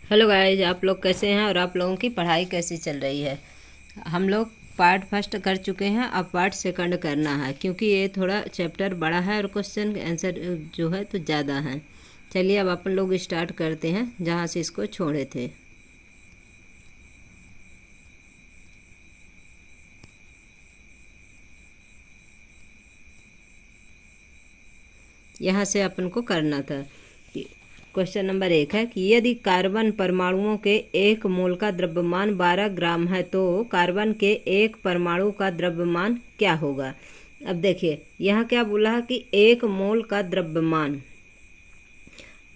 Hello guys, आप लोग कैसे हैं और आप लोगों की पढ़ाई कैसी चल रही है। हम लोग पार्ट फर्स्ट कर चुके हैं, अब पार्ट सेकंड करना है क्योंकि ये थोड़ा चैप्टर बड़ा है और क्वेश्चन आंसर जो है तो ज़्यादा है। चलिए अब अपन लोग स्टार्ट करते हैं जहाँ से इसको छोड़े थे। यहाँ से अपन को करना था कि क्वेश्चन नंबर 1 है कि यदि कार्बन परमाणुओं के एक मोल का द्रव्यमान 12 ग्राम है तो कार्बन के एक परमाणु का द्रव्यमान क्या होगा। अब देखिए यहाँ क्या बोला है कि एक मोल का द्रव्यमान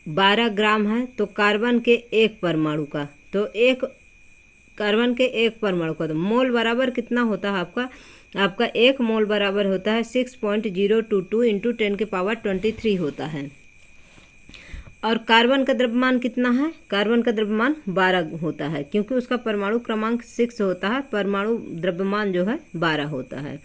12 ग्राम है तो कार्बन के एक परमाणु का, तो एक कार्बन के एक परमाणु का तो मोल बराबर कितना होता है आपका एक मोल बराबर होता है 6.022 इंटू 10⁻23 होता है। और कार्बन का द्रव्यमान कितना है, कार्बन का द्रव्यमान 12 होता है क्योंकि उसका परमाणु क्रमांक 6 होता है, परमाणु द्रव्यमान जो है 12 होता है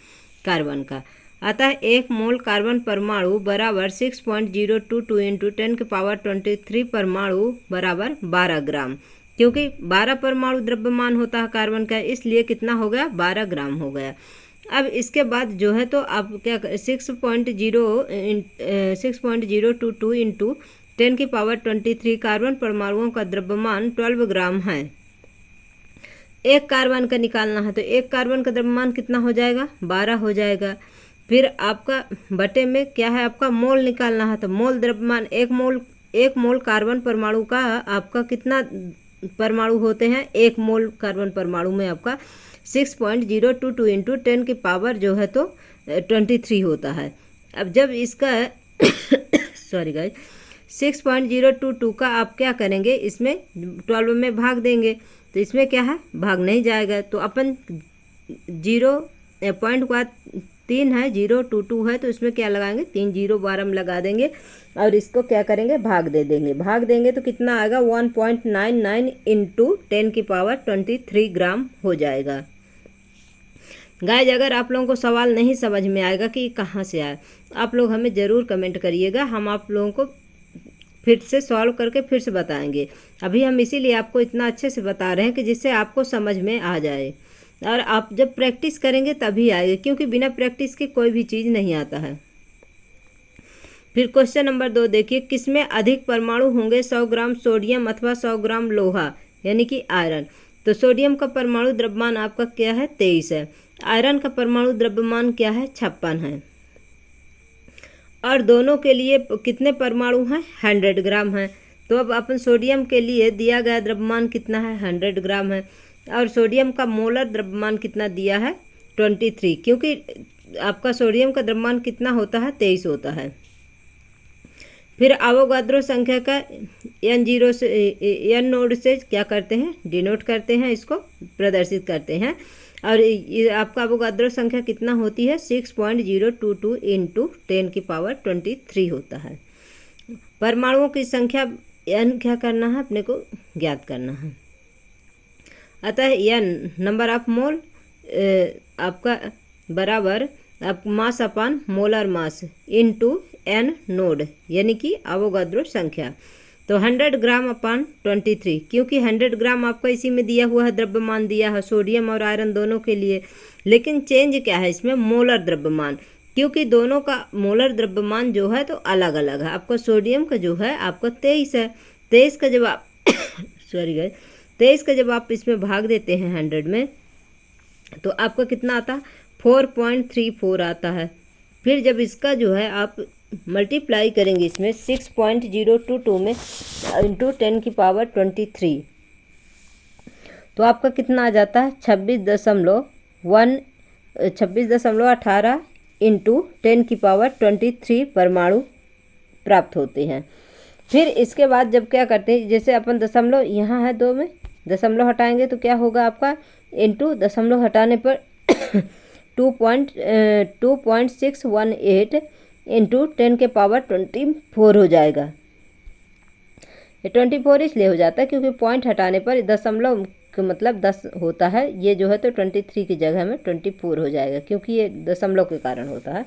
कार्बन का। अतः एक मोल कार्बन परमाणु बराबर 6.022 इंटू 10⁻23 परमाणु बराबर 12 ग्राम, क्योंकि 12 परमाणु द्रव्यमान होता है कार्बन का, इसलिए कितना हो गया 12 ग्राम हो गया। अब इसके बाद जो है तो आप क्या 6.022 इंटू 10⁻23 कार्बन परमाणुओं का द्रव्यमान 12 ग्राम है। एक कार्बन का निकालना है तो एक कार्बन का द्रव्यमान कितना हो जाएगा 12 हो जाएगा। फिर आपका बटे में क्या है आपका मोल निकालना है तो मोल द्रव्यमान एक मोल कार्बन परमाणु का आपका कितना परमाणु होते हैं, एक मोल कार्बन परमाणु में आपका 6.022 इंटू 10 की पावर जो है तो 23 होता है। अब जब इसका सॉरी गाइस 6.022 का आप क्या करेंगे, इसमें 12 में भाग देंगे तो इसमें क्या है भाग नहीं जाएगा, तो अपन 0.3 है 022 है तो इसमें क्या लगाएंगे 3 0 12 में लगा देंगे और इसको क्या करेंगे भाग देंगे तो कितना आएगा 1.99 इंटू 10⁻23 ग्राम हो जाएगा। गाइज अगर आप लोगों को सवाल नहीं समझ में आएगा कि कहाँ से आया, आप लोग हमें ज़रूर कमेंट करिएगा, हम आप लोगों को फिर से सॉल्व करके फिर से बताएंगे। अभी हम इसीलिए आपको इतना अच्छे से बता रहे हैं कि जिससे आपको समझ में आ जाए, और आप जब प्रैक्टिस करेंगे तभी आएगा, क्योंकि बिना प्रैक्टिस के कोई भी चीज़ नहीं आता है। फिर क्वेश्चन नंबर 2 देखिए, किसमें अधिक परमाणु होंगे 100 ग्राम सोडियम अथवा 100 ग्राम लोहा यानी कि आयरन। तो सोडियम का परमाणु द्रव्यमान आपका क्या है 23 है, आयरन का परमाणु द्रव्यमान क्या है 56 है, और दोनों के लिए कितने परमाणु हैं 100 ग्राम है। तो अब अपन सोडियम के लिए दिया गया द्रव्यमान कितना है 100 ग्राम है, और सोडियम का मोलर द्रव्यमान कितना दिया है 23, क्योंकि आपका सोडियम का द्रव्यमान कितना होता है 23 होता है। फिर अवोगाद्रो संख्या का N0 से N नोड से क्या करते हैं डिनोट करते हैं, इसको प्रदर्शित करते हैं, और ये आपका अवोगाद्रो संख्या कितना होती है 6.022 इंटू 10⁻23 होता है। परमाणुओं की संख्या N क्या करना है अपने को ज्ञात करना है। अतः N नंबर ऑफ मोल आपका बराबर आप mass upon molar mass into N naught यानी कि अवोगाद्रो संख्या, तो 100 ग्राम अपान 23, क्योंकि 100 ग्राम आपका इसी में दिया हुआ है, द्रव्यमान दिया है सोडियम और आयरन दोनों के लिए, लेकिन चेंज क्या है इसमें मोलर द्रव्यमान, क्योंकि दोनों का मोलर द्रव्यमान जो है तो अलग अलग है। आपका सोडियम का जो है आपका 23 है, 23 का जब आप सॉरी गाइस 23 का जब आप इसमें भाग देते हैं 100 में तो आपका कितना आता है 4.34 आता है। फिर जब इसका जो है आप मल्टीप्लाई करेंगे इसमें 6.022 में इंटू 10⁻23 तो आपका कितना आ जाता है 26.18 इंटू 10⁻23 परमाणु प्राप्त होते हैं। फिर इसके बाद जब क्या करते हैं, जैसे अपन दशमलव यहाँ है 2 में दशमलव हटाएंगे तो क्या होगा आपका इंटू दशमलव हटाने पर 2.618 इंटू 10⁻24 हो जाएगा। ये 24 इसलिए हो जाता है क्योंकि पॉइंट हटाने पर दशमलव मतलब 10 होता है, ये जो है तो 23 की जगह में 24 हो जाएगा क्योंकि ये दशमलव के कारण होता है।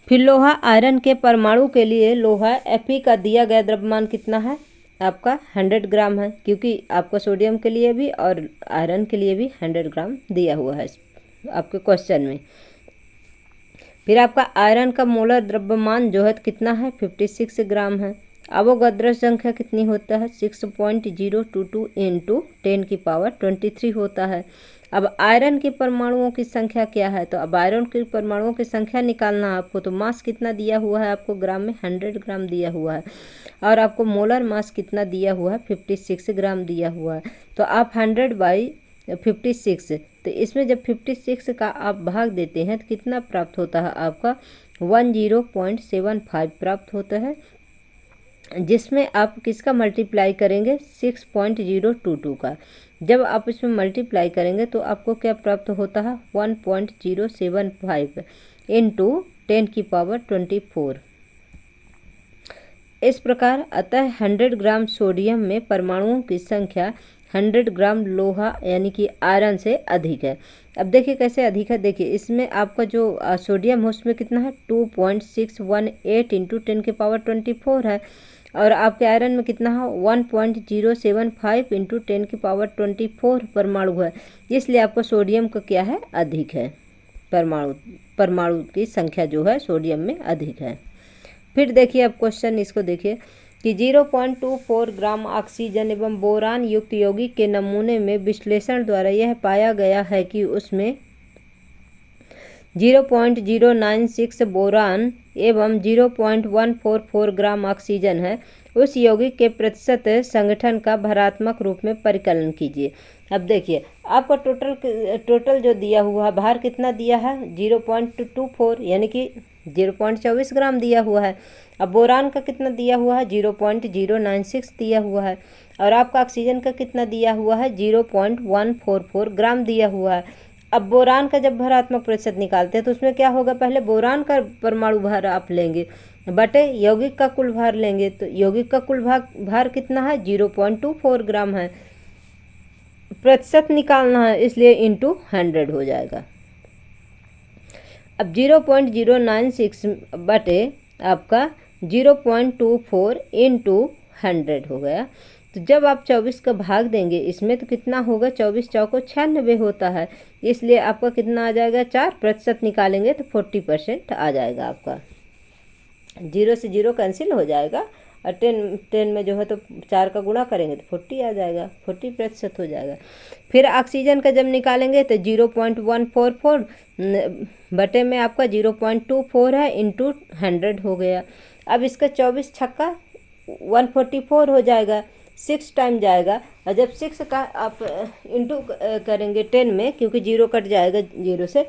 फिर लोहा आयरन के परमाणु के लिए लोहा Fe का दिया गया द्रव्यमान कितना है आपका 100 ग्राम है, क्योंकि आपका सोडियम के लिए भी और आयरन के लिए भी 100 ग्राम दिया हुआ है आपके क्वेश्चन में। फिर आपका आयरन का मोलर द्रव्यमान जो है कितना है, 56 ग्राम है। अवोगाद्रो संख्या कितनी होता है, 6.022 इंटू 10⁻23 होता है। अब आयरन के परमाणुओं की संख्या क्या है, तो अब आयरन के परमाणुओं की संख्या निकालना है आपको। तो मास कितना दिया हुआ है आपको, ग्राम में 100 ग्राम दिया हुआ है, और आपको मोलर मास कितना दिया हुआ है, 56 ग्राम दिया हुआ है। तो आप 100/56, तो इसमें जब 56 का आप भाग देते हैं तो कितना प्राप्त होता है आपका, 10.75 प्राप्त होता है, जिसमें आप किसका मल्टीप्लाई करेंगे, 6.022 का। जब आप इसमें मल्टीप्लाई करेंगे तो आपको क्या प्राप्त होता है, 1.075 इंटू 10⁻24। इस प्रकार अतः 100 ग्राम सोडियम में परमाणुओं की संख्या 100 ग्राम लोहा यानी कि आयरन से अधिक है। अब देखिए कैसे अधिक है, देखिए इसमें आपका जो सोडियम है उसमें कितना है, 2.618 इंटू 10⁻24 है, और आपके आयरन में कितना है, 1.075 इंटू 10⁻24 परमाणु है। इसलिए आपको सोडियम का क्या है, अधिक है, परमाणु की संख्या जो है सोडियम में अधिक है। फिर देखिए अब क्वेश्चन इसको देखिए कि 0.24 ग्राम ऑक्सीजन एवं बोरान युक्त यौगिक के नमूने में विश्लेषण द्वारा यह पाया गया है कि उसमें 0.096 बोरान एवं 0.144 ग्राम ऑक्सीजन है। उस यौगिक के प्रतिशत संगठन का भरात्मक रूप में परिकलन कीजिए। अब देखिए आपका टोटल जो दिया हुआ है भार कितना दिया है, 0.24 यानी कि 0.24 ग्राम दिया हुआ है। अब बोरान का कितना दिया हुआ है, 0.096 दिया हुआ है, और आपका ऑक्सीजन का कितना दिया हुआ है, 0.144 ग्राम दिया हुआ है। अब बोरान का जब भरात्मक प्रतिशत निकालते हैं तो उसमें क्या होगा, पहले बोरान का परमाणु भार आप लेंगे बटे यौगिक का कुल भार लेंगे, तो यौगिक का कुल भार कितना है, 0.24 ग्राम है। प्रतिशत निकालना है इसलिए इंटू 100 हो जाएगा। अब 0.096 बटे आपका 0.24 इंटू 100 हो गया। तो जब आप 24 का भाग देंगे इसमें तो कितना होगा, 24 चौको 96 होता है, इसलिए आपका कितना आ जाएगा, 4% निकालेंगे तो 40% आ जाएगा आपका। 0 से 0 कैंसिल हो जाएगा, और 10 में जो है तो 4 का गुणा करेंगे तो 40 आ जाएगा, 40% हो जाएगा। फिर ऑक्सीजन का जब निकालेंगे तो 0.144 बटे में आपका 0.24 है इंटू 100 हो गया। अब इसका 24 छक्का 144 हो जाएगा, 6 टाइम जाएगा, और जब 6 का आप इंटू करेंगे 10 में, क्योंकि 0 कट जाएगा 0 से,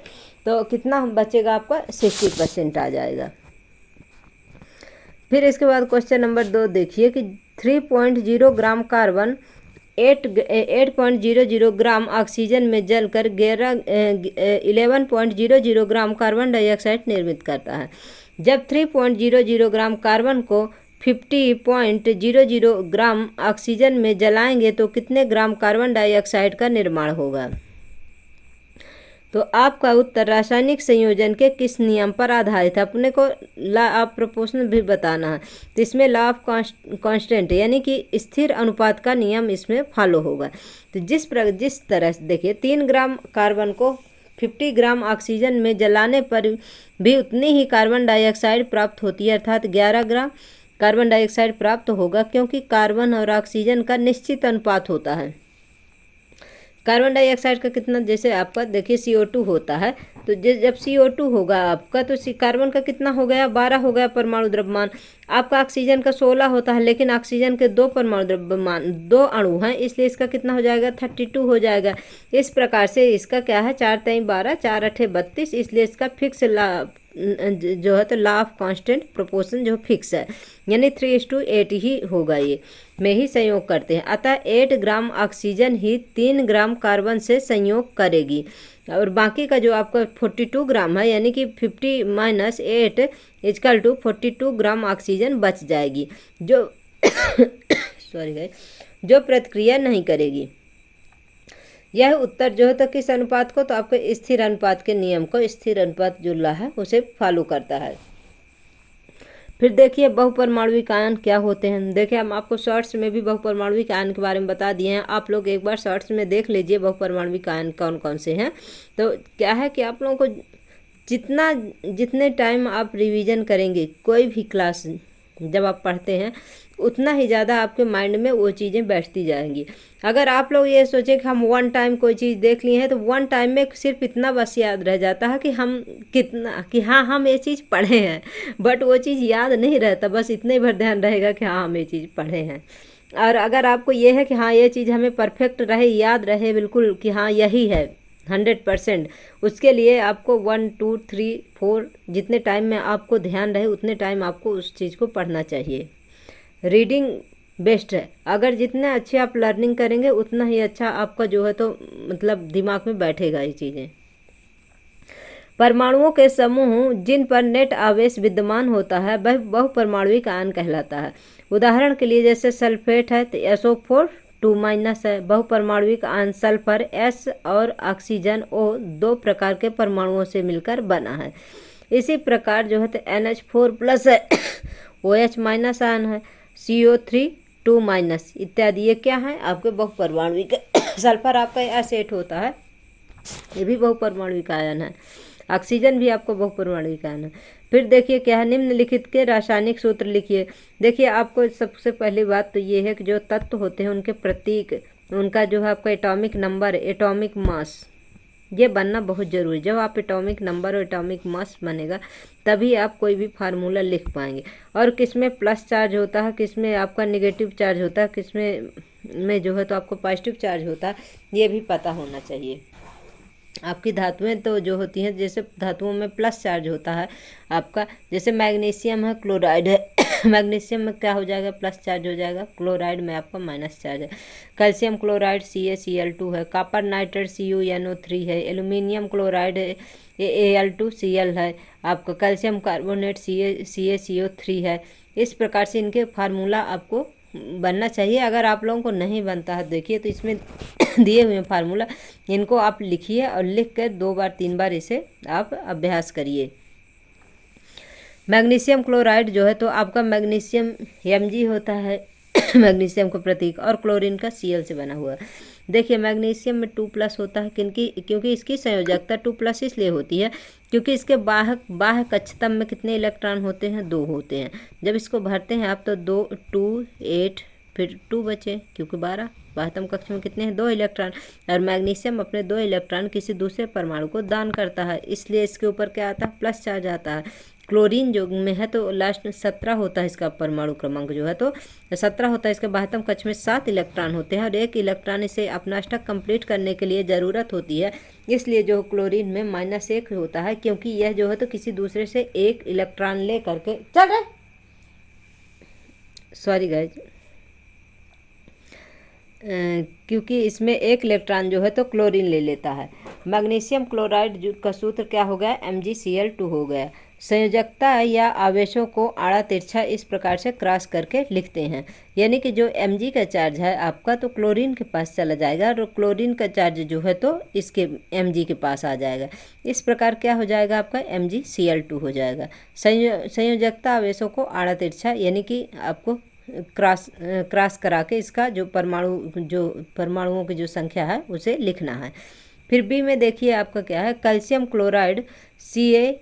तो कितना बचेगा आपका, 60% आ जाएगा। फिर इसके बाद क्वेश्चन नंबर 2 देखिए कि 3.0 ग्राम कार्बन 8.00 ग्राम ऑक्सीजन में जलकर 11.00 ग्राम कार्बन डाइऑक्साइड निर्मित करता है। जब 3.00 ग्राम कार्बन को 50.00 ग्राम ऑक्सीजन में जलाएंगे तो कितने ग्राम कार्बन डाइऑक्साइड का निर्माण होगा। तो आपका उत्तर रासायनिक संयोजन के किस नियम पर आधारित है, अपने को लॉ ऑफ प्रोपोर्शन भी बताना है। तो इसमें लॉ ऑफ कांस्टेंट यानी कि स्थिर अनुपात का नियम इसमें फॉलो होगा। तो जिस तरह से देखिए 3 ग्राम कार्बन को 50 ग्राम ऑक्सीजन में जलाने पर भी उतनी ही कार्बन डाइऑक्साइड प्राप्त होती है, अर्थात 11 ग्राम कार्बन डाइऑक्साइड प्राप्त होगा, क्योंकि कार्बन और ऑक्सीजन का निश्चित अनुपात होता है। कार्बन डाइऑक्साइड का कितना, जैसे आपका देखिए CO2 होता है, तो जब CO2 होगा आपका तो कार्बन का कितना हो गया, 12 हो गया परमाणु द्रव्यमान। आपका ऑक्सीजन का 16 होता है, लेकिन ऑक्सीजन के 2 परमाणु द्रव्यमान 2 अणु हैं, इसलिए इसका कितना हो जाएगा, 32 हो जाएगा। इस प्रकार से इसका क्या है, 4 × 12 4 × 8 32, इसलिए इसका फिक्स जो है तो लॉ ऑफ कांस्टेंट प्रोपोर्शन जो फिक्स है, यानी 3:8 ही होगा, ये में ही संयोग करते हैं। अतः 8 ग्राम ऑक्सीजन ही 3 ग्राम कार्बन से संयोग करेगी, और बाकी का जो आपका 42 ग्राम है, यानी कि 50 - 8 = 42 ग्राम ऑक्सीजन बच जाएगी, जो जो प्रतिक्रिया नहीं करेगी। यह उत्तर जो है तो किस अनुपात को, तो आपके स्थिर अनुपात के नियम को, स्थिर अनुपात जो ला है उसे फॉलो करता है। फिर देखिए बहुपरमाणुविक आयन क्या होते हैं। देखिए हम आपको शॉर्ट्स में भी बहुपरमाणुविक आयन के बारे में बता दिए हैं, आप लोग एक बार शॉर्ट्स में देख लीजिए बहुपरमाणुविक आयन कौन कौन से हैं। तो क्या है कि आप लोगों को जितने टाइम आप रिवीजन करेंगे कोई भी क्लास जब आप पढ़ते हैं, उतना ही ज़्यादा आपके माइंड में वो चीज़ें बैठती जाएंगी। अगर आप लोग ये सोचें कि हम वन टाइम कोई चीज़ देख लिए हैं, तो वन टाइम में सिर्फ इतना बस याद रह जाता है कि हाँ हम ये चीज़ पढ़े हैं, बट वो चीज़ याद नहीं रहता, बस इतने भर ध्यान रहेगा कि हाँ हम ये चीज़ पढ़े हैं। और अगर आपको ये है कि हाँ ये चीज़ हमें परफेक्ट रहे, याद रहे बिल्कुल कि हाँ यही है 100%, उसके लिए आपको 1 2 3 4 जितने टाइम में आपको ध्यान रहे उतने टाइम आपको उस चीज़ को पढ़ना चाहिए। रीडिंग बेस्ट है, अगर जितने अच्छे आप लर्निंग करेंगे उतना ही अच्छा आपका जो है तो मतलब दिमाग में बैठेगा ये चीज़ें। परमाणुओं के समूह जिन पर नेट आवेश विद्यमान होता है वह बहुपरमाणुविक आयन कहलाता है। उदाहरण के लिए जैसे सल्फेट है तो SO4 2- है। बहुपरमाणुविक आयन सल्फर S और ऑक्सीजन O दो प्रकार के परमाणुओं से मिलकर बना है। इसी प्रकार जो है तो NH4+ है, OH- आयन है, CO3 2- इत्यादि। ये क्या है आपके बहुपरमाणुविक सल्फर आपका एसेट होता है, ये भी बहुपरमाणुविक आयन है। ऑक्सीजन भी आपको बहुपरमाणुविक आयन है। फिर देखिए क्या है, निम्नलिखित के रासायनिक सूत्र लिखिए। देखिए आपको सबसे पहली बात तो ये है कि जो तत्व होते हैं उनके प्रतीक, उनका जो है आपका एटॉमिक नंबर, एटॉमिक मास, ये बनना बहुत ज़रूरी। जब आप एटॉमिक नंबर और एटॉमिक मास बनेगा तभी आप कोई भी फार्मूला लिख पाएंगे। और किस में प्लस चार्ज होता है, किस में आपका नेगेटिव चार्ज होता है, किस में जो है तो आपको पॉजिटिव चार्ज होता है, ये भी पता होना चाहिए। आपकी धातुएं तो जो होती हैं, जैसे धातुओं में प्लस चार्ज होता है आपका, जैसे मैग्नीशियम है, क्लोराइड है मैग्नीशियम में क्या हो जाएगा, प्लस चार्ज हो जाएगा, क्लोराइड में आपका माइनस चार्ज है। कैल्शियम क्लोराइड CaCl2 है, कॉपर नाइट्रेट CuNO3 है, एल्यूमिनियम क्लोराइड Al2Cl है, आपका कैल्शियम कार्बोनेट CaCO3 है। इस प्रकार से इनके फार्मूला आपको बनना चाहिए। अगर आप लोगों को नहीं बनता है देखिए तो इसमें दिए हुए फार्मूला, इनको आप लिखिए और लिख कर 2 बार 3 बार इसे आप अभ्यास करिए। मैग्नीशियम क्लोराइड जो है तो आपका मैग्नीशियम Mg होता है मैग्नीशियम का प्रतीक, और क्लोरीन का Cl से बना हुआ है। देखिए मैग्नीशियम में 2+ होता है, क्योंकि इसकी संयोजकता 2+ इसलिए होती है क्योंकि इसके बाह्य कक्षतम में कितने इलेक्ट्रॉन होते हैं, 2 होते हैं। जब इसको भरते हैं आप तो 2 8 फिर 2 बचे, क्योंकि 12 बाह्यतम कक्ष में कितने हैं, 2 इलेक्ट्रॉन। और मैग्नीशियम अपने 2 इलेक्ट्रॉन किसी दूसरे परमाणु को दान करता है, इसलिए इसके ऊपर क्या आता है, प्लस चार्ज आता है। क्लोरीन जो में है तो लास्ट में 17 होता है, इसका परमाणु क्रमांक जो है तो 17 होता है। इसके बाह्यतम कक्ष में 7 इलेक्ट्रॉन होते हैं और 1 इलेक्ट्रॉन इसे अपना अष्टक कंप्लीट करने के लिए ज़रूरत होती है, इसलिए जो क्लोरीन में -1 होता है, क्योंकि यह जो है तो किसी दूसरे से 1 इलेक्ट्रॉन ले करके चल रहे, सॉरी गाइज, क्योंकि इसमें 1 इलेक्ट्रॉन जो है तो क्लोरीन ले लेता है। मैग्नीशियम क्लोराइड का सूत्र क्या हो गया, MgCl2 हो गया। संयोजकता या आवेशों को आड़ा तिरछा इस प्रकार से क्रॉस करके लिखते हैं, यानी कि जो Mg का चार्ज है आपका तो क्लोरीन के पास चला जाएगा और क्लोरीन का चार्ज जो है तो इसके Mg के पास आ जाएगा। इस प्रकार क्या हो जाएगा आपका MgCl2 हो जाएगा। संयोजकता आवेशों को आड़ा तिरछा यानी कि आपको क्रॉस करा के इसका जो परमाणुओं की जो संख्या है उसे लिखना है। फिर बी में देखिए आपका क्या है, कैल्शियम क्लोराइड Ca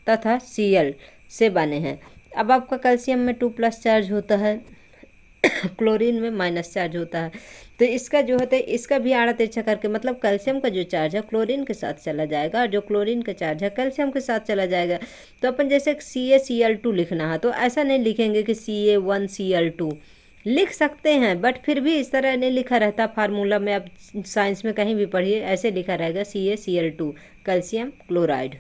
तथा Cl से बने हैं। अब आपका कैल्शियम में 2+ चार्ज होता है क्लोरीन में माइनस चार्ज होता है, तो इसका जो होता है इसका भी आड़ा तिरछा करके मतलब कैल्शियम का जो चार्ज है क्लोरीन के साथ चला जाएगा और जो क्लोरीन का चार्ज है कैल्शियम के साथ चला जाएगा। तो अपन जैसे CaCl2 लिखना है तो ऐसा नहीं लिखेंगे कि Ca1Cl2, लिख सकते हैं बट फिर भी इस तरह नहीं लिखा रहता फार्मूला में, आप साइंस में कहीं भी पढ़िए ऐसे लिखा रहेगा CaCl2 कैल्शियम क्लोराइड।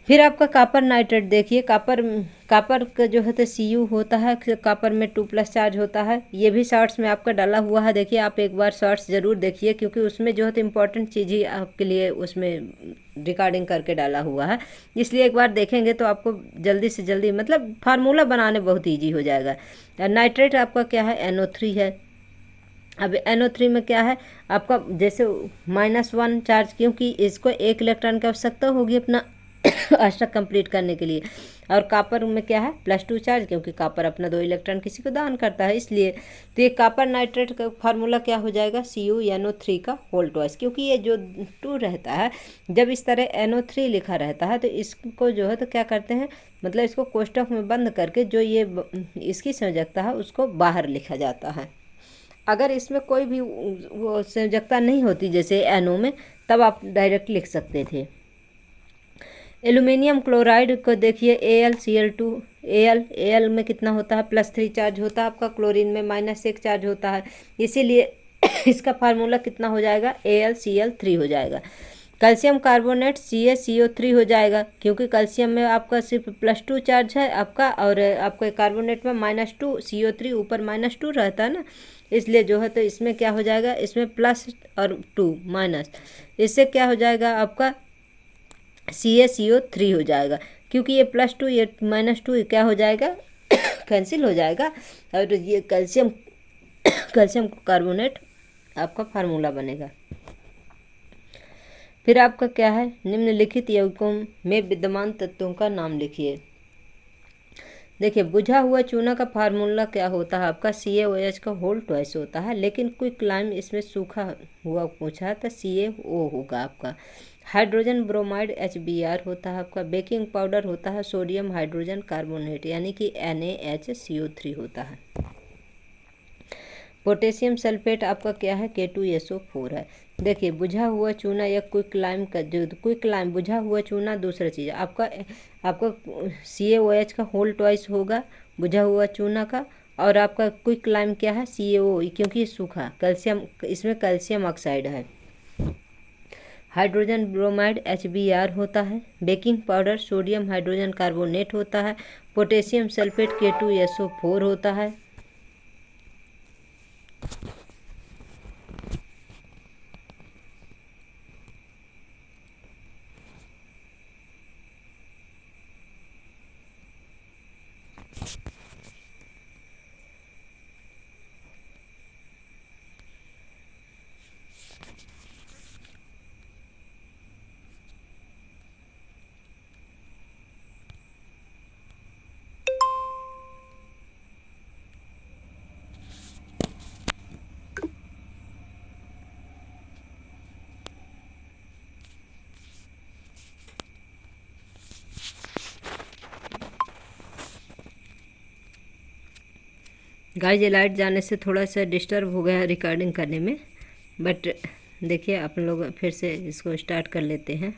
फिर आपका कॉपर नाइट्रेट देखिए, कॉपर का जो है तो Cu होता है, कॉपर में 2+ चार्ज होता है, ये भी शॉर्ट्स में आपका डाला हुआ है। देखिए आप एक बार शॉर्ट्स ज़रूर देखिए क्योंकि उसमें जो है तो इम्पोर्टेंट चीज़ ही आपके लिए उसमें रिकॉर्डिंग करके डाला हुआ है, इसलिए एक बार देखेंगे तो आपको जल्दी से जल्दी मतलब फार्मूला बनाने बहुत ईजी हो जाएगा। नाइट्रेट आपका क्या है, NO3 है। अब NO3 में क्या है आपका जैसे -1 चार्ज, क्योंकि इसको 1 इलेक्ट्रॉन की आवश्यकता होगी अपना अष्टक कंप्लीट करने के लिए। और कॉपर में क्या है, +2 चार्ज, क्योंकि कॉपर अपना 2 इलेक्ट्रॉन किसी को दान करता है इसलिए। तो ये कॉपर नाइट्रेट का फार्मूला क्या हो जाएगा, CuNO3 का होल ट्वाइस, क्योंकि ये जो 2 रहता है जब इस तरह NO3 लिखा रहता है तो इसको जो है तो क्या करते हैं, मतलब इसको कोष्ठक में बंद करके जो ये इसकी संयोजकता है उसको बाहर लिखा जाता है। अगर इसमें कोई भी वो संयोजकता नहीं होती जैसे NO में, तब आप डायरेक्ट लिख सकते थे। एल्यूमिनियम क्लोराइड को देखिए, AlCl2, Al में कितना होता है, +3 चार्ज होता है आपका, क्लोरीन में -1 चार्ज होता है, इसीलिए इसका फार्मूला कितना हो जाएगा, AlCl3 हो जाएगा। कैल्शियम कार्बोनेट CaCO3 हो जाएगा, क्योंकि कैल्शियम में आपका सिर्फ +2 चार्ज है आपका, और आपके कार्बोनेट में -2, CO3 ऊपर -2 रहता है ना, इसलिए जो है तो इसमें क्या हो जाएगा, इसमें प्लस और 2 माइनस, इससे क्या हो जाएगा आपका CaCO3 हो जाएगा, क्योंकि ये +2 ये -2 क्या हो जाएगा कैंसिल हो जाएगा, और ये कैल्शियम कार्बोनेट आपका फार्मूला बनेगा। फिर आपका क्या है, निम्नलिखित यौगिकों में विद्यमान तत्वों का नाम लिखिए। देखिए, बुझा हुआ चूना का फार्मूला क्या होता है आपका, CaOH का होल ट्वाइस होता है, लेकिन क्विकलाइम इसमें सूखा हुआ पूछा है तो CaO होगा आपका। हाइड्रोजन ब्रोमाइड HBr होता है आपका। बेकिंग पाउडर होता है सोडियम हाइड्रोजन कार्बोनेट, यानी कि NaHCO3 होता है। पोटेशियम सल्फेट आपका क्या है, K2SO4 है। देखिए, बुझा हुआ चूना या क्विकलाइम का जो क्विकलाइम बुझा हुआ चूना दूसरा चीज़ आपका CaOH का होल ट्वाइस होगा बुझा हुआ चूना का, और आपका क्विकलाइम क्या है, CaO, क्योंकि सूखा कैल्शियम, इसमें कैल्शियम ऑक्साइड है। हाइड्रोजन ब्रोमाइड HBr होता है। Baking powder sodium hydrogen carbonate होता है। पोटेशियम सल्फेट K2SO4 होता है। गाइस, ये लाइट जाने से थोड़ा सा डिस्टर्ब हो गया रिकॉर्डिंग करने में, बट देखिए आप लोग फिर से इसको स्टार्ट कर लेते हैं।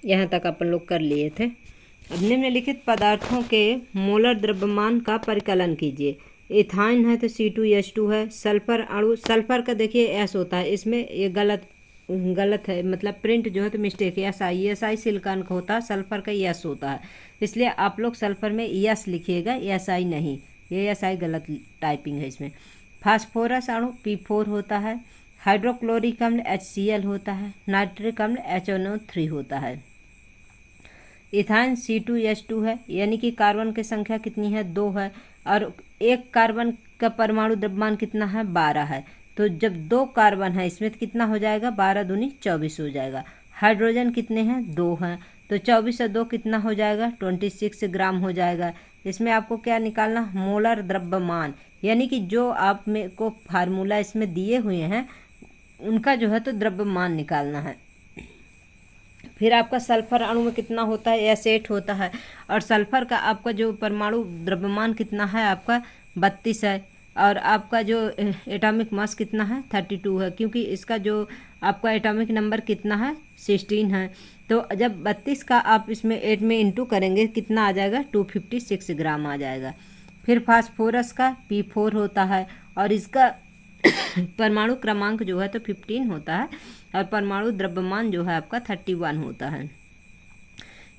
यहाँ तक अपन लोग कर लिए थे। अब निम्नलिखित पदार्थों के मोलर द्रव्यमान का परिकलन कीजिए। इथाइन है तो C2H2 है। सल्फर अणु, सल्फर का देखिए S होता है, इसमें ये गलत है, मतलब प्रिंट जो है तो मिस्टेक है। SI सिलिकॉन का होता है, सल्फर का S होता है, इसलिए आप लोग सल्फर में S लिखिएगा, SI नहीं, ये SI गलत टाइपिंग है इसमें। फास्फोरस अणु P4 होता है। हाइड्रोक्लोरिक अम्ल HCl होता है। नाइट्रिक अम्ल HNO3 होता है। इथाइन C2H2 है, यानी कि कार्बन की संख्या कितनी है, 2 है, और एक कार्बन का परमाणु द्रव्यमान कितना है, 12 है। तो जब 2 कार्बन है इसमें तो कितना हो जाएगा, 12 दूनी 24 हो जाएगा। हाइड्रोजन कितने हैं, 2 हैं, तो 24 से 2 कितना हो जाएगा, 26 ग्राम हो जाएगा। इसमें आपको क्या निकालना, मोलर द्रव्यमान, यानी कि जो आप मेरे को फार्मूला इसमें दिए हुए हैं उनका जो है तो द्रव्यमान निकालना है। फिर आपका सल्फर अणु में कितना होता है, S8 होता है, और सल्फर का आपका जो परमाणु द्रव्यमान कितना है आपका 32 है, और आपका जो एटॉमिक मास कितना है 32 है, क्योंकि इसका जो आपका एटॉमिक नंबर कितना है 16 है। तो जब 32 का आप इसमें 8 में इंटू करेंगे कितना आ जाएगा, 256 ग्राम आ जाएगा। फिर फास्फोरस का P4 होता है, और इसका परमाणु क्रमांक जो है तो 15 होता है, और परमाणु द्रव्यमान जो है आपका 31 होता है,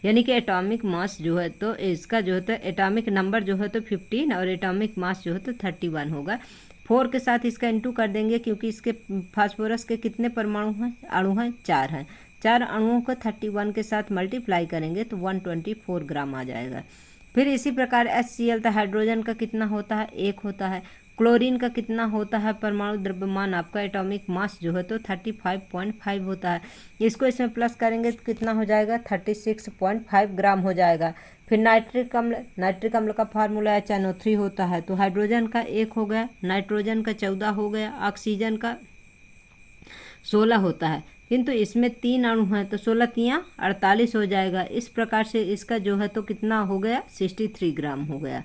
यानी कि एटॉमिक मास जो है तो इसका जो है तो एटॉमिक नंबर जो है तो 15 और एटॉमिक मास जो है तो 31 होगा। 4 के साथ इसका इंटू कर देंगे, क्योंकि इसके फास्फोरस के कितने परमाणु हैं, अणु हैं, 4 हैं। 4 अणुओं को 31 के साथ मल्टीप्लाई करेंगे तो 124 ग्राम आ जाएगा। फिर इसी प्रकार HCl तो हाइड्रोजन का कितना होता है, 1 होता है। क्लोरीन का कितना होता है परमाणु द्रव्यमान, आपका एटॉमिक मास जो है तो 35.5 होता है। इसको इसमें प्लस करेंगे तो कितना हो जाएगा 36.5 ग्राम हो जाएगा। फिर नाइट्रिक अम्ल का फार्मूला HNO3 होता है। तो हाइड्रोजन का 1 हो गया, नाइट्रोजन का 14 हो गया, ऑक्सीजन का 16 होता है, किंतु इसमें 3 अणु हैं तो 16 तियाँ 48 हो जाएगा। इस प्रकार से इसका जो है तो कितना हो गया 63 ग्राम हो गया।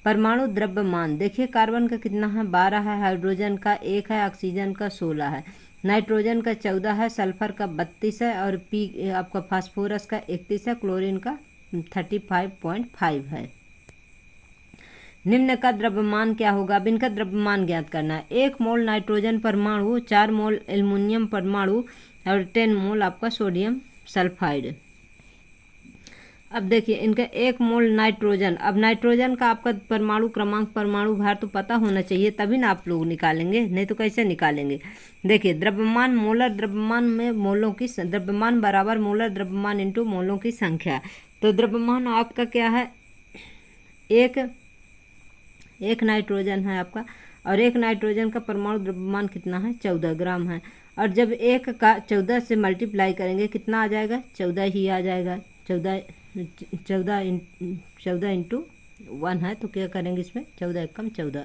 परमाणु द्रव्यमान देखिए, कार्बन का कितना है 12 है, हाइड्रोजन का 1 है, ऑक्सीजन का 16 है, नाइट्रोजन का 14 है, सल्फर का 32 है और पी आपका फास्फोरस का 31 है, क्लोरीन का 35.5 है। निम्न का द्रव्यमान क्या होगा, अब इनका द्रव्यमान ज्ञात करना है। 1 मोल नाइट्रोजन परमाणु, 4 मोल एल्युमिनियम परमाणु और 10 मोल आपका सोडियम सल्फाइड। अब देखिए इनका 1 मोल नाइट्रोजन, अब नाइट्रोजन का आपका परमाणु क्रमांक परमाणु भार तो पता होना चाहिए तभी ना आप लोग निकालेंगे, नहीं तो कैसे निकालेंगे। देखिए द्रव्यमान मोलर द्रव्यमान में मोलों की द्रव्यमान बराबर मोलर द्रव्यमान इंटू मोलों की संख्या। तो द्रव्यमान आपका क्या है, एक नाइट्रोजन है आपका, और 1 नाइट्रोजन का परमाणु द्रव्यमान कितना है 14 ग्राम है। और जब 1 का 14 से मल्टीप्लाई करेंगे कितना आ जाएगा 14 ही आ जाएगा। 14 इंटू 1 है तो क्या करेंगे इसमें 14 एकम 14।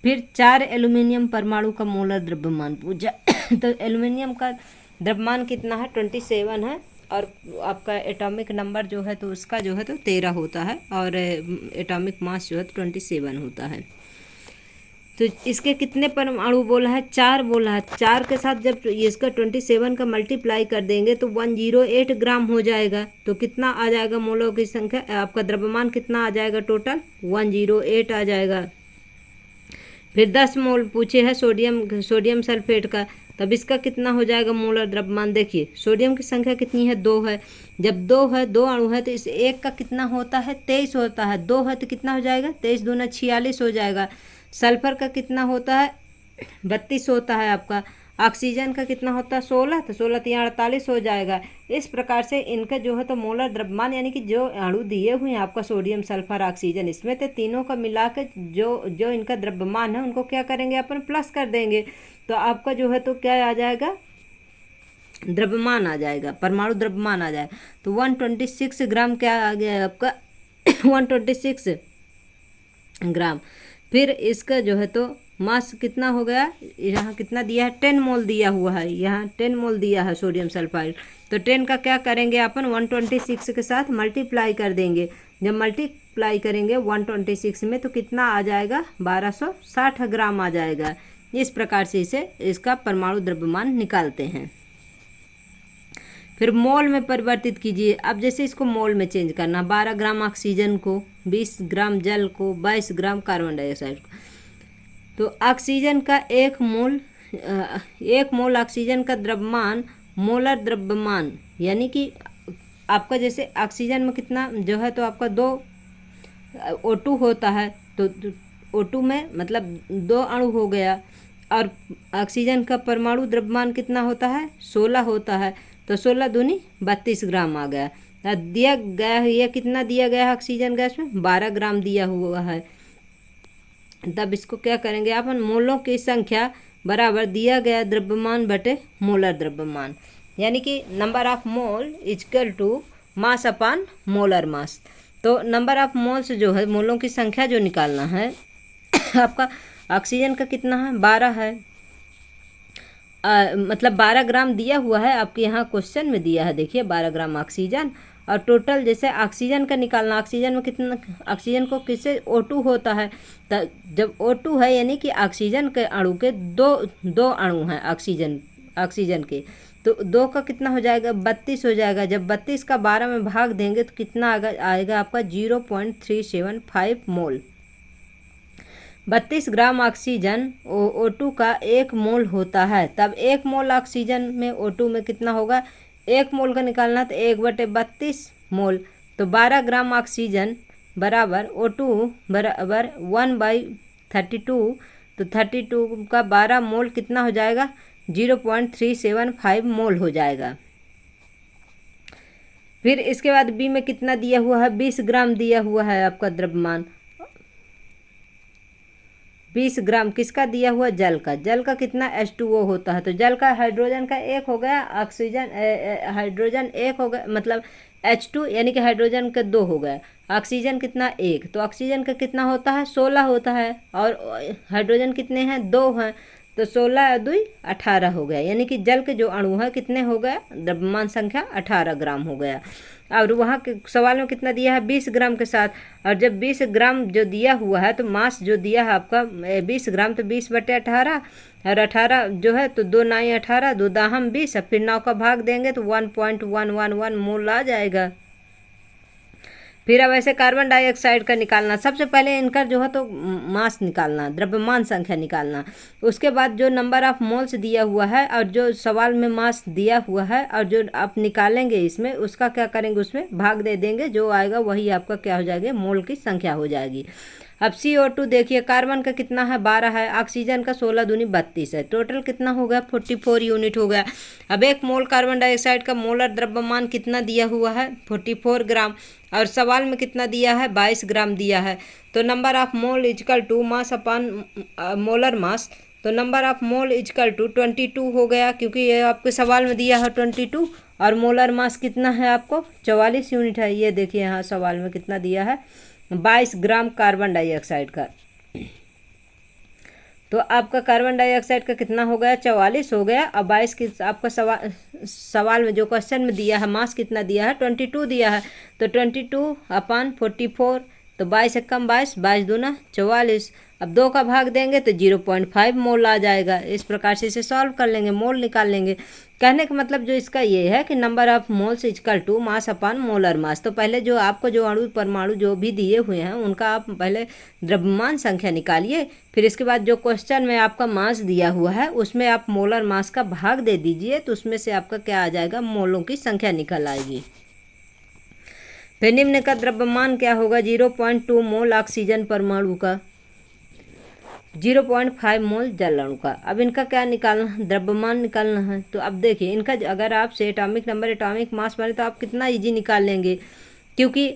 फिर 4 एल्युमिनियम परमाणु का मोलर द्रव्यमान पूछा तो एल्युमिनियम का द्रव्यमान कितना है 27 है, और आपका एटॉमिक नंबर जो है तो उसका जो है तो 13 होता है, और एटॉमिक मास जो है तो 27 होता है। तो इसके कितने परमाणु बोला है 4 बोला है, 4 के साथ जब इसका 27 का मल्टीप्लाई कर देंगे तो 108 ग्राम हो जाएगा। तो कितना आ जाएगा मोलों की संख्या, आपका द्रव्यमान कितना आ जाएगा टोटल 108 आ जाएगा। फिर 10 मोल पूछे है सोडियम सल्फेट का, तब इसका कितना हो जाएगा मोलर द्रव्यमान। देखिए सोडियम की संख्या कितनी है 2 है, जब 2 है 2 अणु है तो इस 1 का कितना होता है 23 होता है, 2 है तो कितना हो जाएगा 23 दूना 46 हो जाएगा। सल्फर का कितना होता है 32 होता है आपका, ऑक्सीजन का कितना होता है 16, तो 16 तिया 48 हो जाएगा। इस प्रकार से इनका जो है तो मोलर द्रव्यमान यानी कि जो अणु दिए हुए हैं आपका सोडियम सल्फर ऑक्सीजन, इसमें तो तीनों का मिला के जो इनका द्रव्यमान है उनको क्या करेंगे अपन प्लस कर देंगे, तो आपका जो है तो क्या आ जाएगा द्रव्यमान आ जाएगा, परमाणु द्रव्यमान आ जाएगा। तो 126 ग्राम क्या आ गया आपका 126 ग्राम। फिर इसका जो है तो मास कितना हो गया, यहाँ कितना दिया है 10 मोल दिया हुआ है, यहाँ 10 मोल दिया है सोडियम सल्फाइड। तो 10 का क्या करेंगे अपन 126 के साथ मल्टीप्लाई कर देंगे, जब मल्टीप्लाई करेंगे 126 में तो कितना आ जाएगा 1260 ग्राम आ जाएगा। इस प्रकार से इसका परमाणु द्रव्यमान निकालते हैं। फिर मोल में परिवर्तित कीजिए, अब जैसे इसको मोल में चेंज करना, 12 ग्राम ऑक्सीजन को, 20 ग्राम जल को, 22 ग्राम कार्बन डाइऑक्साइड को। तो ऑक्सीजन का 1 मोल ऑक्सीजन का द्रव्यमान मोलर द्रव्यमान यानी कि आपका जैसे ऑक्सीजन में कितना जो है तो आपका 2 O2 होता है, तो O2 में मतलब 2 अणु हो गया, और ऑक्सीजन का परमाणु द्रव्यमान कितना होता है 16 होता है, तो 16 दूनी 32 ग्राम आ गया। दिया गया है, यह कितना दिया गया है ऑक्सीजन गैस में 12 ग्राम दिया हुआ है। तब इसको क्या करेंगे अपन मोलों की संख्या बराबर दिया गया द्रव्यमान बटे मोलर द्रव्यमान, यानी कि number of mole equal to mass upon molar mass. तो नंबर ऑफ मोल्स जो है मोलों की संख्या जो निकालना है आपका ऑक्सीजन का कितना है 12 है, मतलब 12 ग्राम दिया हुआ है आपके यहाँ क्वेश्चन में दिया है, देखिए 12 ग्राम ऑक्सीजन, और टोटल जैसे ऑक्सीजन का निकालना, ऑक्सीजन में कितना, ऑक्सीजन को किससे O2 होता है, तो जब O2 है यानी कि ऑक्सीजन के अणु के दो अणु हैं ऑक्सीजन के, तो 2 का कितना हो जाएगा 32 हो जाएगा। जब 32 का 12 में भाग देंगे तो कितना आएगा आपका 0.375 मोल। 32 ग्राम ऑक्सीजन O2 का 1 मोल होता है, तब 1 मोल ऑक्सीजन में O2 में कितना होगा 1 मोल का निकालना तो 1/32 मोल, तो 12 ग्राम ऑक्सीजन बराबर O2 बराबर 1/32, तो 32 का 12 मोल कितना हो जाएगा 0.375 मोल हो जाएगा। फिर इसके बाद बी में कितना दिया हुआ है 20 ग्राम दिया हुआ है आपका द्रव्यमान, 20 ग्राम किसका दिया हुआ, जल का। जल का कितना H2O होता है, तो जल का हाइड्रोजन का 1 हो गया, ऑक्सीजन हाइड्रोजन 1 हो गया, मतलब H2 यानी कि हाइड्रोजन का 2 हो गया, ऑक्सीजन कितना 1, तो ऑक्सीजन का कितना होता है 16 होता है, और हाइड्रोजन कितने हैं 2 हैं, तो 16 2 18 हो गया, यानी कि जल के जो अणु है कितने हो गया, द्रव्यमान संख्या 18 ग्राम हो गया। और वहाँ के सवाल में कितना दिया है 20 ग्राम के साथ, और जब 20 ग्राम जो दिया हुआ है तो मास जो दिया है आपका 20 ग्राम, तो 20/18, और 18 जो है तो 2 9 18, 2 दाहम 20, और फिर 9 का भाग देंगे तो 1.111 मोल आ जाएगा। फिर अब ऐसे कार्बन डाइऑक्साइड का निकालना, सबसे पहले इनका जो है तो मास निकालना, द्रव्यमान संख्या निकालना, उसके बाद जो नंबर ऑफ मोल्स दिया हुआ है और जो सवाल में मास दिया हुआ है और जो आप निकालेंगे इसमें उसका क्या करेंगे, उसमें भाग दे देंगे, जो आएगा वही आपका क्या हो जाएगा, मोल की संख्या हो जाएगी। अब CO2 देखिए, कार्बन का कितना है 12 है, ऑक्सीजन का 16 दूनी 32 है, टोटल कितना हो गया 44 यूनिट हो गया। अब 1 मोल कार्बन डाइऑक्साइड का मोलर द्रव्यमान कितना दिया हुआ है 44 ग्राम, और सवाल में कितना दिया है 22 ग्राम दिया है, तो number of mole is equal to mass upon molar mass, तो number of mole is equal to 22 हो गया, क्योंकि ये आपके सवाल में दिया है 22, और मोलर मास कितना है आपको 44 यूनिट है। ये देखिए यहाँ सवाल में कितना दिया है 22 ग्राम कार्बन डाइऑक्साइड का, तो आपका कार्बन डाइऑक्साइड का कितना हो गया 44 हो गया, और 22 की आपका सवाल में जो क्वेश्चन में दिया है मास कितना दिया है 22 दिया है, तो 22/44, तो 22 से कम 22, 22 दूना 44, अब 2 का भाग देंगे तो 0.5 मोल आ जाएगा। इस प्रकार से इसे सॉल्व कर लेंगे, मोल निकाल लेंगे। कहने का मतलब जो इसका ये है कि number of moles equal to mass upon molar mass, तो पहले जो आपको जो अणु परमाणु जो भी दिए हुए हैं उनका आप पहले द्रव्यमान संख्या निकालिए, फिर इसके बाद जो क्वेश्चन में आपका मास दिया हुआ है उसमें आप मोलर मास का भाग दे दीजिए, तो उसमें से आपका क्या आ जाएगा, मोलों की संख्या निकल आएगी। फिर निम्न का द्रव्यमान क्या होगा 0.2 मोल ऑक्सीजन परमाणु का, 0.5 मोल जल अणु का। अब इनका क्या निकालना, द्रव्यमान निकालना है, तो अब देखिए इनका अगर आपसे एटॉमिक नंबर एटॉमिक मास माने तो आप कितना इजी निकाल लेंगे, क्योंकि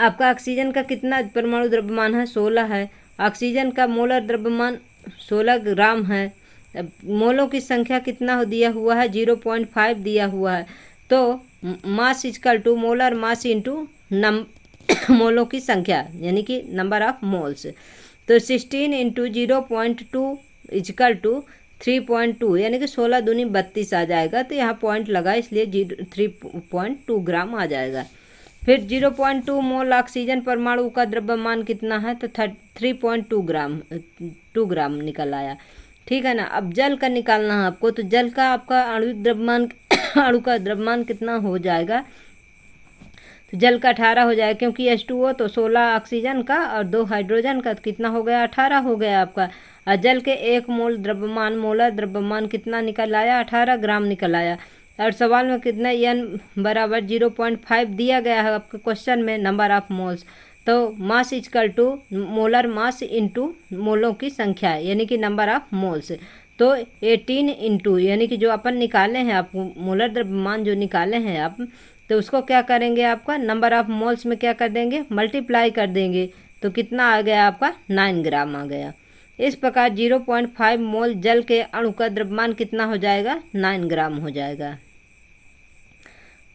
आपका ऑक्सीजन का कितना परमाणु द्रव्यमान है 16 है, ऑक्सीजन का मोलर द्रव्यमान 16 ग्राम है, मोलों की संख्या कितना दिया हुआ है 0.5 दिया हुआ है, तो mass is equal to molar mass into मोलों की संख्या यानी कि नंबर ऑफ मोल्स, तो 16 इंटू 0.2 इजकल टू 3.2 यानी कि 16 दूनी 32 आ जाएगा, तो यहाँ पॉइंट लगा इसलिए 3.2 ग्राम आ जाएगा। फिर 0.2 मोल ऑक्सीजन परमाणु का द्रव्यमान कितना है, तो 3.2 ग्राम 2 ग्राम निकल आया, ठीक है ना। अब जल का निकालना है आपको, तो जल का आपका आणविक द्रव्यमान अणु का द्रव्यमान कितना हो जाएगा, तो जल का 18 हो जाएगा, क्योंकि H2O तो 16 ऑक्सीजन का और 2 हाइड्रोजन का, तो कितना हो गया 18 हो गया आपका। और जल के 1 मोल द्रव्यमान मोलर द्रव्यमान कितना निकल आया 18 ग्राम निकल आया, और सवाल में कितना n बराबर 0.5 दिया गया है आपके क्वेश्चन में नंबर ऑफ मोल्स, तो mass is equal to molar mass into मोलों की संख्या यानी कि नंबर ऑफ मोल्स, तो 18 इंटू यानी कि जो अपन निकाले हैं आप मोलर द्रव्यमान जो निकाले हैं आप, तो उसको क्या करेंगे आपका नंबर ऑफ मोल्स में क्या कर देंगे मल्टीप्लाई कर देंगे, तो कितना आ गया आपका 9 ग्राम आ गया। इस प्रकार 0.5 मोल जल के अणु का द्रव्यमान कितना हो जाएगा 9 ग्राम हो जाएगा।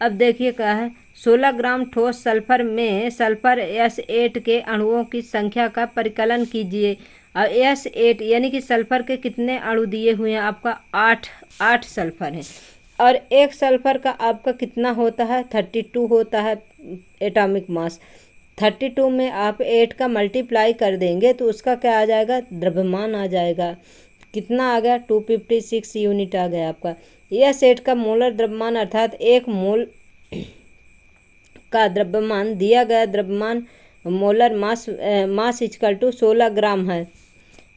अब देखिए क्या है 16 ग्राम ठोस सल्फर में सल्फर S8 के अणुओं की संख्या का परिकलन कीजिए, और S8 यानी कि सल्फर के कितने अणु दिए हुए हैं आपका 8 सल्फर हैं, और एक सल्फर का आपका कितना होता है 32 होता है एटॉमिक मास, 32 में आप 8 का मल्टीप्लाई कर देंगे तो उसका क्या आ जाएगा द्रव्यमान आ जाएगा, कितना आ गया 256 यूनिट आ गया आपका। S8 का मोलर द्रव्यमान अर्थात 1 मोल का द्रव्यमान दिया गया द्रव्यमान मोलर मास इजकल टू 16 ग्राम है।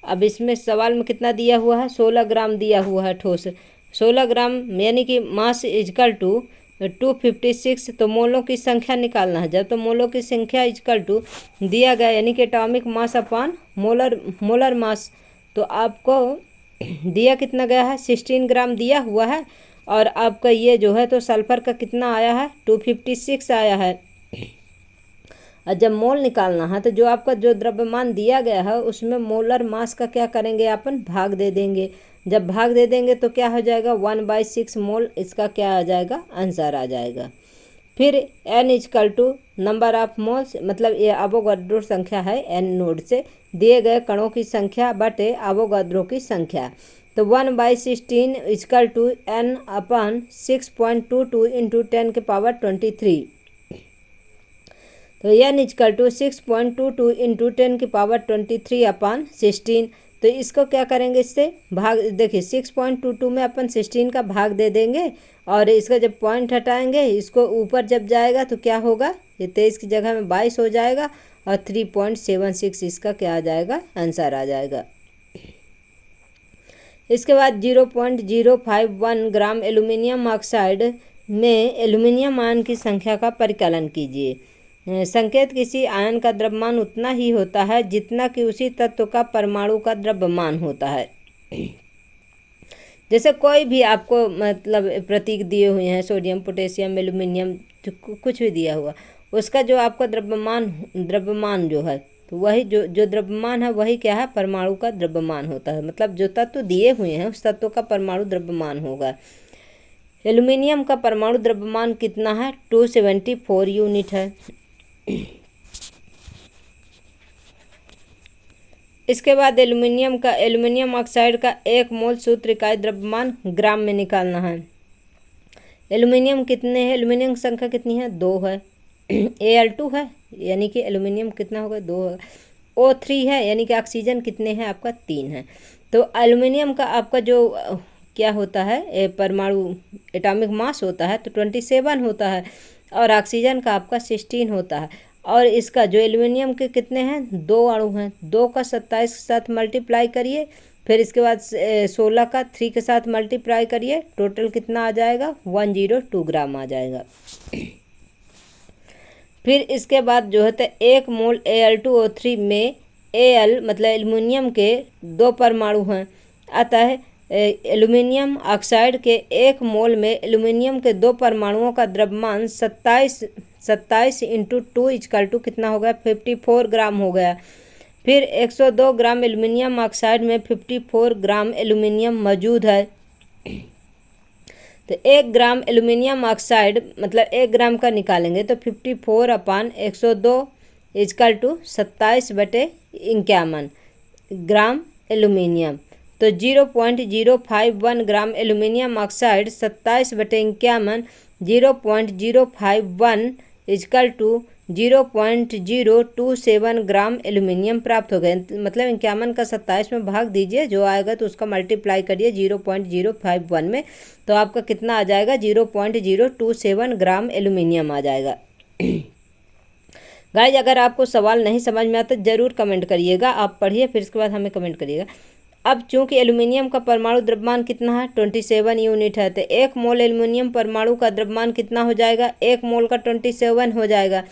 अब इसमें सवाल में कितना दिया हुआ है 16 ग्राम दिया हुआ है ठोस, 16 ग्राम यानी कि मास इजकल टू 256, तो मोलों की संख्या निकालना है। जब तो मोलों की संख्या इजकल टू दिया गया यानी कि atomic mass upon molar mass, तो आपको दिया कितना गया है 16 ग्राम दिया हुआ है, और आपका ये जो है तो सल्फर का कितना आया है 256 आया है, और जब मोल निकालना है तो जो आपका जो द्रव्यमान दिया गया है उसमें मोलर मास का क्या करेंगे, अपन भाग दे देंगे। जब भाग दे देंगे तो क्या हो जाएगा, 1/6 मोल इसका क्या आ जाएगा, आंसर आ जाएगा। फिर n equal to number of moles, मतलब ये अवोगाड्रो संख्या है n नोड से दिए गए कणों की संख्या बटे अवोगाड्रो की संख्या। तो 1/16 equal to n upon 6.22 into 10⁻23। तो n equal to 6.22 into 10⁻23 upon 16। तो इसको क्या करेंगे, इससे भाग, देखिए 6.22 में अपन 16 का भाग दे देंगे और इसका जब पॉइंट हटाएंगे इसको ऊपर जब जाएगा तो क्या होगा, ये 23 की जगह में 22 हो जाएगा और 3.76 इसका क्या आ जाएगा, आंसर आ जाएगा। इसके बाद 0.051 ग्राम एल्यूमिनियम ऑक्साइड में एल्यूमिनियम आयन की संख्या का परिकलन कीजिए। संकेत किसी आयन का द्रव्यमान उतना ही होता है जितना कि उसी तत्व का परमाणु का द्रव्यमान होता है। जैसे कोई भी आपको मतलब प्रतीक दिए हुए हैं, सोडियम, पोटेशियम, एल्यूमिनियम, कुछ भी दिया हुआ, उसका जो आपका द्रव्यमान जो है, तो वही जो द्रव्यमान है वही क्या है, परमाणु का द्रव्यमान होता है। मतलब जो तत्व दिए हुए हैं उस तत्व का परमाणु द्रव्यमान होगा। एल्यूमिनियम का परमाणु द्रव्यमान कितना है, 274 यूनिट है। इसके बाद एल्यूमिनियम ऑक्साइड का 1 मोल सूत्र इकाई द्रव्यमान ग्राम में निकालना है। एल्यूमिनियम कितने हैं, एल्यूमिनियम संख्या कितनी है, 2 है। Al2 है, यानी कि एल्यूमिनियम कितना होगा, 2 है। O3 है, यानी कि ऑक्सीजन कितने हैं आपका, 3 है। तो एल्यूमिनियम का आपका जो क्या होता है, परमाणु एटॉमिक मास होता है तो 27 होता है और ऑक्सीजन का आपका 16 होता है। और इसका जो एल्यूमिनियम के कितने हैं, 2 अणु हैं, 2 का 27 के साथ मल्टीप्लाई करिए, फिर इसके बाद 16 का 3 के साथ मल्टीप्लाई करिए, टोटल कितना आ जाएगा, 102 ग्राम आ जाएगा। फिर इसके बाद जो है तो 1 मोल Al2O3 में Al मतलब एल्यूमिनियम के 2 परमाणु हैं, अतः एल्यूमिनियम ऑक्साइड के 1 मोल में एल्यूमिनियम के 2 परमाणुओं का द्रव्यमान 27 इंटू 2 इजकल टू कितना हो गया, 54 ग्राम हो गया। फिर 102 ग्राम एल्यूमिनियम ऑक्साइड में 54 ग्राम एल्यूमिनियम मौजूद है। तो 1 ग्राम एल्यूमिनियम ऑक्साइड मतलब 1 ग्राम का निकालेंगे तो 54/102 इजकल टू 27/51 ग्राम एल्यूमिनियम। तो 0.051 gram aluminium oxide 27/51 0.051 equal to 0.027 gram aluminium प्राप्त हो गए। मतलब 51 का 27 में भाग दीजिए, जो आएगा तो उसका मल्टीप्लाई करिए 0.051 में, तो आपका कितना आ जाएगा, 0.027 ग्राम एल्यूमिनियम आ जाएगा। गाइज अगर आपको सवाल नहीं समझ में आता ज़रूर कमेंट करिएगा, आप पढ़िए फिर इसके बाद हमें कमेंट करिएगा। अब चूंकि एल्यूमिनियम का परमाणु द्रव्यमान कितना है, 27 यूनिट है, तो 1 मोल एल्यूमिनियम परमाणु का द्रव्यमान कितना हो जाएगा, 1 मोल का 27 हो जाएगा।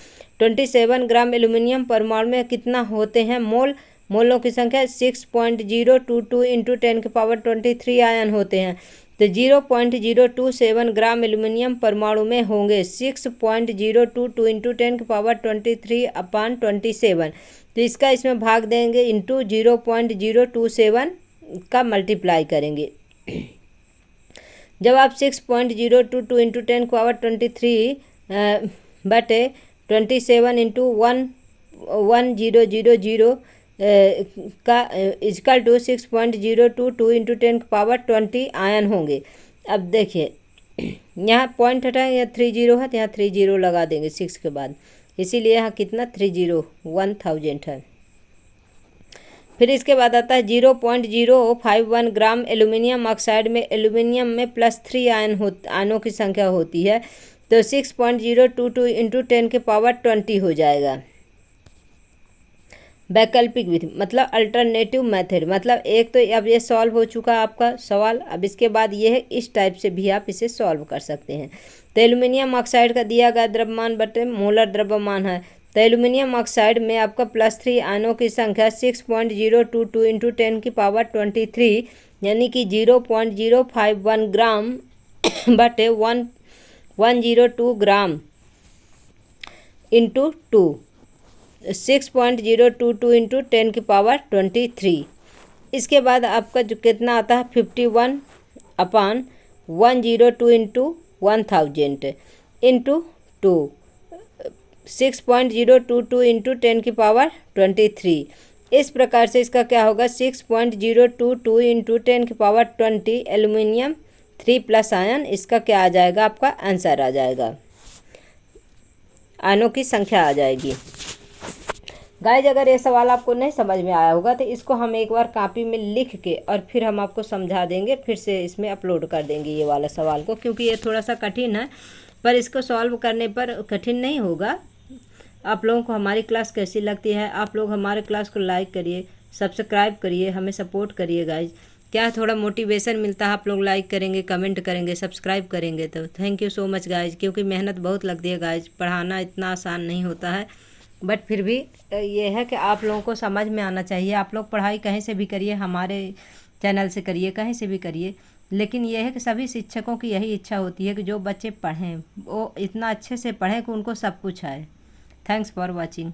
27 ग्राम एल्यूमिनियम परमाणु में कितना होते हैं मोल, मोलों की संख्या 6.022 इंटू 10⁻23 आयन होते हैं। तो 0.027 ग्राम एल्यूमिनियम परमाणु में होंगे 6.022 इंटू 10⁻23/27। तो इसका इसमें भाग देंगे इंटू 0.027 का मल्टीप्लाई करेंगे। जब आप 6.022 इंटू 10⁻23 बटे 27 इंटू 1000 का इजकल टू 6.022 इंटू 10⁻20 आयन होंगे। अब देखिए यहाँ पॉइंट हटाएं, यहाँ 30 है तो यहाँ 30 लगा देंगे 6 के बाद, इसीलिए यहाँ कितना 1000 है। फिर इसके बाद आता है 0.051 ग्राम एल्यूमिनियम ऑक्साइड में एल्यूमिनियम में +3 आयनों की संख्या होती है, तो 6.022 इंटू 10⁻20 हो जाएगा। वैकल्पिक विधि मतलब अल्टरनेटिव मेथड, मतलब एक तो अब ये सॉल्व हो चुका आपका सवाल, अब इसके बाद ये है इस टाइप से भी आप इसे सॉल्व कर सकते हैं। तो एल्यूमिनियम ऑक्साइड का दिया गया द्रव्यमान बटे मोलर द्रव्यमान है, तो एल्यूमिनियम ऑक्साइड में आपका +3 आयनों की संख्या 6.022 इंटू 10⁻23 यानी कि 0.051 ग्राम बटे 102 ग्राम इंटू 2 6.022 इंटू 10⁻23। इसके बाद आपका जो कितना आता है 51/102 इंटू 1000 इंटू 2, 6.022 इंटू 10⁻23। इस प्रकार से इसका क्या होगा 6.022 इंटू 10⁻20 एल्यूमिनियम 3+ आयन। इसका क्या आ जाएगा, आपका आंसर आ जाएगा, आयनों की संख्या आ जाएगी। गाइज अगर ये सवाल आपको नहीं समझ में आया होगा तो इसको हम एक बार कॉपी में लिख के और फिर हम आपको समझा देंगे, फिर से इसमें अपलोड कर देंगे ये वाला सवाल को, क्योंकि ये थोड़ा सा कठिन है, पर इसको सॉल्व करने पर कठिन नहीं होगा। आप लोगों को हमारी क्लास कैसी लगती है, आप लोग हमारे क्लास को लाइक करिए, सब्सक्राइब करिए, हमें सपोर्ट करिए गाइज। क्या थोड़ा मोटिवेशन मिलता है, आप लोग लाइक करेंगे, कमेंट करेंगे, सब्सक्राइब करेंगे तो thank you so much guys. क्योंकि मेहनत बहुत लगती है गाइज, पढ़ाना इतना आसान नहीं होता है, बट फिर भी ये है कि आप लोगों को समझ में आना चाहिए। आप लोग पढ़ाई कहीं से भी करिए, हमारे चैनल से करिए, कहीं से भी करिए, लेकिन यह है कि सभी शिक्षकों की यही इच्छा होती है कि जो बच्चे पढ़ें वो इतना अच्छे से पढ़ें कि उनको सब कुछ आए। Thanks for watching.